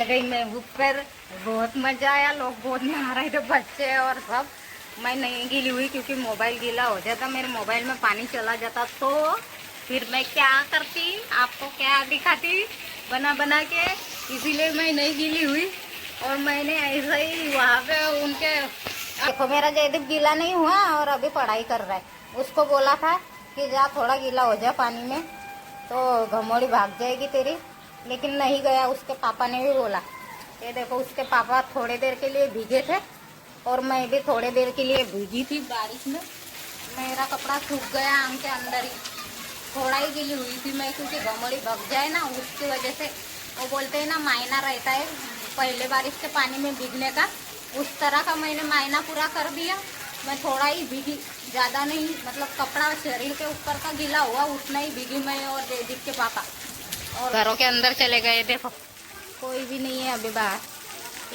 गई मैं ऊपर। बहुत मजा आया, लोग बहुत नहा रहे थे, बच्चे और सब। मैं नहीं गीली हुई क्योंकि मोबाइल गीला हो जाता, मेरे मोबाइल में पानी चला जाता तो फिर मैं क्या करती, आपको क्या दिखाती बना बना के। इसीलिए मैं नहीं गीली हुई। और मैंने ऐसे ही वहाँ पे उनके, देखो मेरा जयदीप गीला नहीं हुआ और अभी पढ़ाई कर रहा है। उसको बोला था कि जा थोड़ा गीला हो जा पानी में तो घमौड़ी भाग जाएगी तेरी, लेकिन नहीं गया। उसके पापा ने भी बोला। ये देखो उसके पापा थोड़ी देर के लिए भीगे थे और मैं भी थोड़ी देर के लिए भीगी थी बारिश में। मेरा कपड़ा सूख गया आंग के अंदर ही, थोड़ा ही गीली हुई थी मैं, क्योंकि घमौड़ी भग जाए ना उसकी वजह से। वो बोलते हैं ना मायना रहता है पहले बारिश के पानी में भीगने का, उस तरह का मैंने मायना पूरा कर दिया। मैं थोड़ा ही भीगी, ज़्यादा नहीं, मतलब कपड़ा शरीर के ऊपर का गीला हुआ उतना ही भीगी मैं और जयदीप के पापा। और घरों के अंदर चले गए, देखो कोई भी नहीं है अभी बाहर।